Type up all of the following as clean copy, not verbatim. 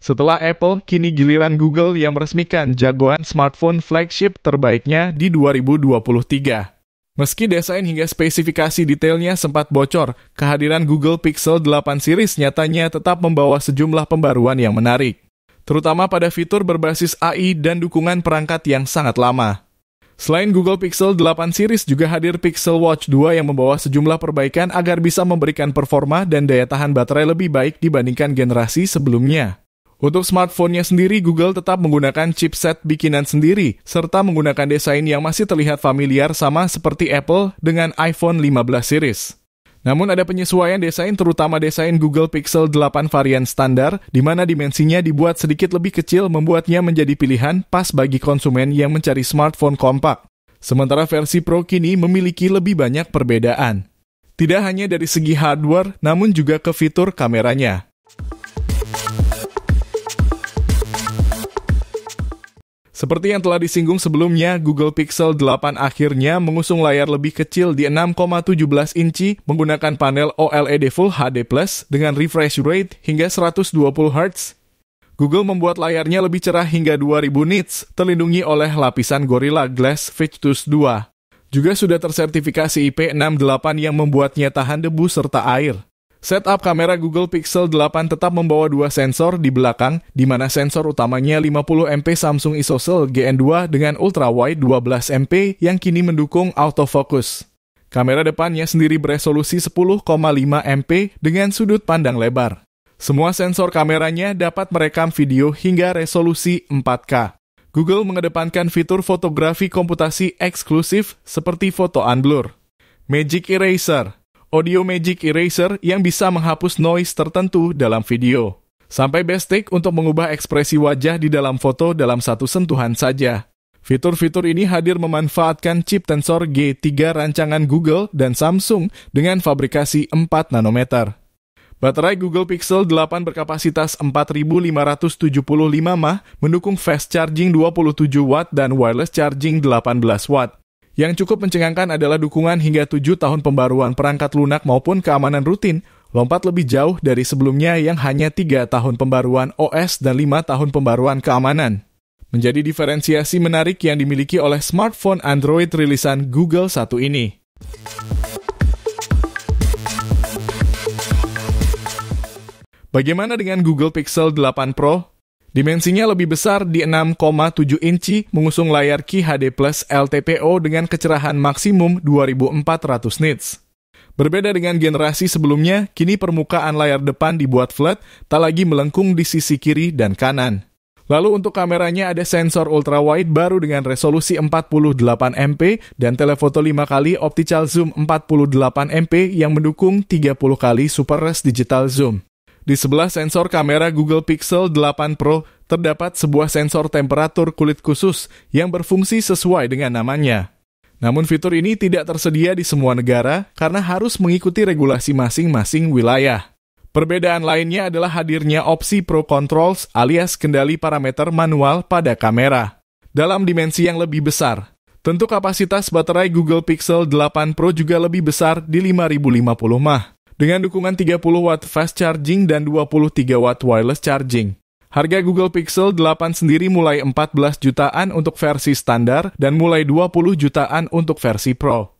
Setelah Apple, kini giliran Google yang meresmikan jagoan smartphone flagship terbaiknya di 2023. Meski desain hingga spesifikasi detailnya sempat bocor, kehadiran Google Pixel 8 series nyatanya tetap membawa sejumlah pembaruan yang menarik, terutama pada fitur berbasis AI dan dukungan perangkat yang sangat lama. Selain Google Pixel 8 series, juga hadir Pixel Watch 2 yang membawa sejumlah perbaikan agar bisa memberikan performa dan daya tahan baterai lebih baik dibandingkan generasi sebelumnya. Untuk smartphone-nya sendiri, Google tetap menggunakan chipset bikinan sendiri, serta menggunakan desain yang masih terlihat familiar sama seperti Apple dengan iPhone 15 series. Namun ada penyesuaian desain, terutama desain Google Pixel 8 varian standar, di mana dimensinya dibuat sedikit lebih kecil membuatnya menjadi pilihan pas bagi konsumen yang mencari smartphone kompak. Sementara versi Pro kini memiliki lebih banyak perbedaan. Tidak hanya dari segi hardware, namun juga ke fitur kameranya. Seperti yang telah disinggung sebelumnya, Google Pixel 8 akhirnya mengusung layar lebih kecil di 6,17 inci menggunakan panel OLED Full HD Plus dengan refresh rate hingga 120 Hz. Google membuat layarnya lebih cerah hingga 2000 nits, terlindungi oleh lapisan Gorilla Glass Victus 2. Juga sudah tersertifikasi IP68 yang membuatnya tahan debu serta air. Setup kamera Google Pixel 8 tetap membawa dua sensor di belakang, di mana sensor utamanya 50MP Samsung ISOCELL GN2 dengan ultrawide 12MP yang kini mendukung autofocus. Kamera depannya sendiri beresolusi 10,5MP dengan sudut pandang lebar. Semua sensor kameranya dapat merekam video hingga resolusi 4K. Google mengedepankan fitur fotografi komputasi eksklusif seperti foto unblur, Magic Eraser, Audio Magic Eraser yang bisa menghapus noise tertentu dalam video, sampai Bestick untuk mengubah ekspresi wajah di dalam foto dalam satu sentuhan saja. Fitur-fitur ini hadir memanfaatkan chip Tensor G3 rancangan Google dan Samsung dengan fabrikasi 4 nanometer. Baterai Google Pixel 8 berkapasitas 4575 mAh mendukung fast charging 27 watt dan wireless charging 18 watt. Yang cukup mencengangkan adalah dukungan hingga 7 tahun pembaruan perangkat lunak maupun keamanan rutin, lompat lebih jauh dari sebelumnya yang hanya 3 tahun pembaruan OS dan 5 tahun pembaruan keamanan. Menjadi diferensiasi menarik yang dimiliki oleh smartphone Android rilisan Google satu ini. Bagaimana dengan Google Pixel 8 Pro? Dimensinya lebih besar di 6,7 inci, mengusung layar QHD Plus LTPO dengan kecerahan maksimum 2400 nits. Berbeda dengan generasi sebelumnya, kini permukaan layar depan dibuat flat, tak lagi melengkung di sisi kiri dan kanan. Lalu untuk kameranya ada sensor ultrawide baru dengan resolusi 48MP dan telefoto 5 kali optical zoom 48MP yang mendukung 30 kali super res digital zoom. Di sebelah sensor kamera Google Pixel 8 Pro, terdapat sebuah sensor temperatur kulit khusus yang berfungsi sesuai dengan namanya. Namun fitur ini tidak tersedia di semua negara karena harus mengikuti regulasi masing-masing wilayah. Perbedaan lainnya adalah hadirnya opsi Pro Controls alias kendali parameter manual pada kamera dalam dimensi yang lebih besar. Tentu kapasitas baterai Google Pixel 8 Pro juga lebih besar di 5050 mAh. Dengan dukungan 30 watt fast charging dan 23 watt wireless charging. Harga Google Pixel 8 sendiri mulai 14 jutaan untuk versi standar dan mulai 20 jutaan untuk versi Pro.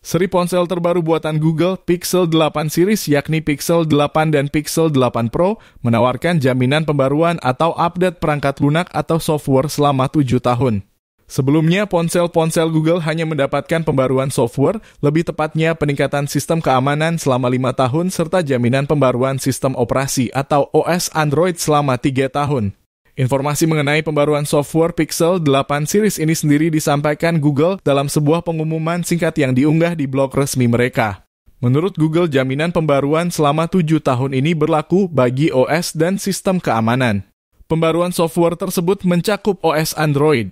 Seri ponsel terbaru buatan Google, Pixel 8 series yakni Pixel 8 dan Pixel 8 Pro, menawarkan jaminan pembaruan atau update perangkat lunak atau software selama 7 tahun. Sebelumnya, ponsel-ponsel Google hanya mendapatkan pembaruan software, lebih tepatnya peningkatan sistem keamanan selama 5 tahun serta jaminan pembaruan sistem operasi atau OS Android selama 3 tahun. Informasi mengenai pembaruan software Pixel 8 series ini sendiri disampaikan Google dalam sebuah pengumuman singkat yang diunggah di blog resmi mereka. Menurut Google, jaminan pembaruan selama 7 tahun ini berlaku bagi OS dan sistem keamanan. Pembaruan software tersebut mencakup OS Android,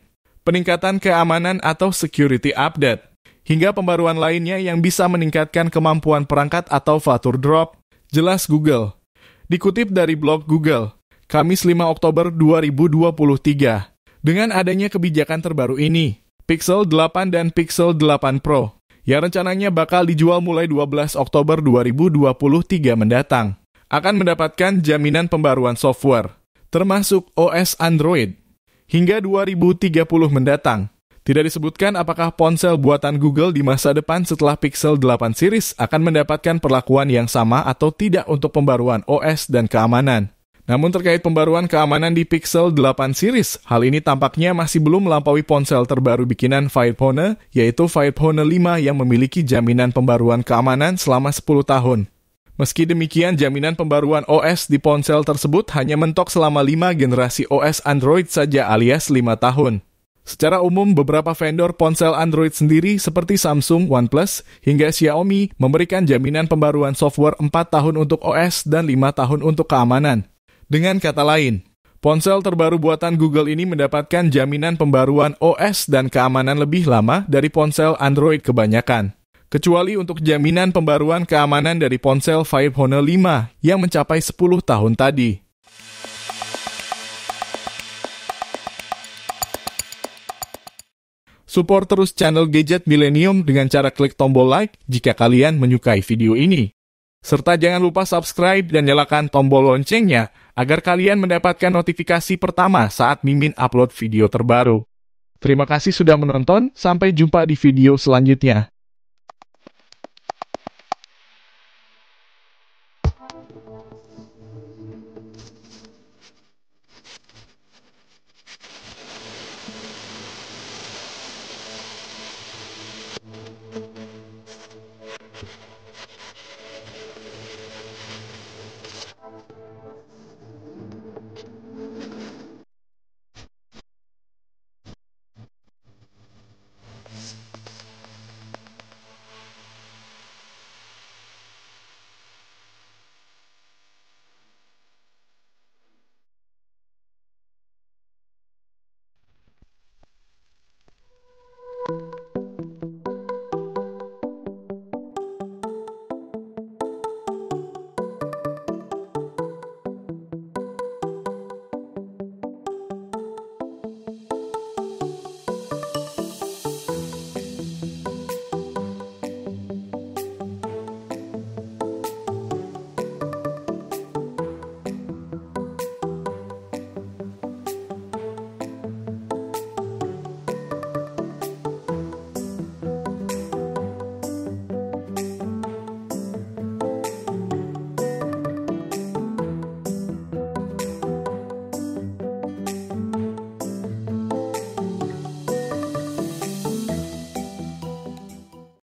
peningkatan keamanan atau security update, hingga pembaruan lainnya yang bisa meningkatkan kemampuan perangkat atau fitur drop, jelas Google. Dikutip dari blog Google, Kamis 5 Oktober 2023, dengan adanya kebijakan terbaru ini, Pixel 8 dan Pixel 8 Pro, yang rencananya bakal dijual mulai 12 Oktober 2023 mendatang. Akan mendapatkan jaminan pembaruan software, termasuk OS Android, hingga 2030 mendatang. Tidak disebutkan apakah ponsel buatan Google di masa depan setelah Pixel 8 series akan mendapatkan perlakuan yang sama atau tidak untuk pembaruan OS dan keamanan. Namun terkait pembaruan keamanan di Pixel 8 series, hal ini tampaknya masih belum melampaui ponsel terbaru bikinan Phone, yaitu Phone 5 yang memiliki jaminan pembaruan keamanan selama 10 tahun. Meski demikian, jaminan pembaruan OS di ponsel tersebut hanya mentok selama 5 generasi OS Android saja alias 5 tahun. Secara umum, beberapa vendor ponsel Android sendiri seperti Samsung, OnePlus, hingga Xiaomi memberikan jaminan pembaruan software 4 tahun untuk OS dan 5 tahun untuk keamanan. Dengan kata lain, ponsel terbaru buatan Google ini mendapatkan jaminan pembaruan OS dan keamanan lebih lama dari ponsel Android kebanyakan. Kecuali untuk jaminan pembaruan keamanan dari ponsel Phone 5 yang mencapai 10 tahun tadi. Support terus channel Gadget Millennium dengan cara klik tombol like jika kalian menyukai video ini. Serta jangan lupa subscribe dan nyalakan tombol loncengnya agar kalian mendapatkan notifikasi pertama saat Mimin upload video terbaru. Terima kasih sudah menonton, sampai jumpa di video selanjutnya.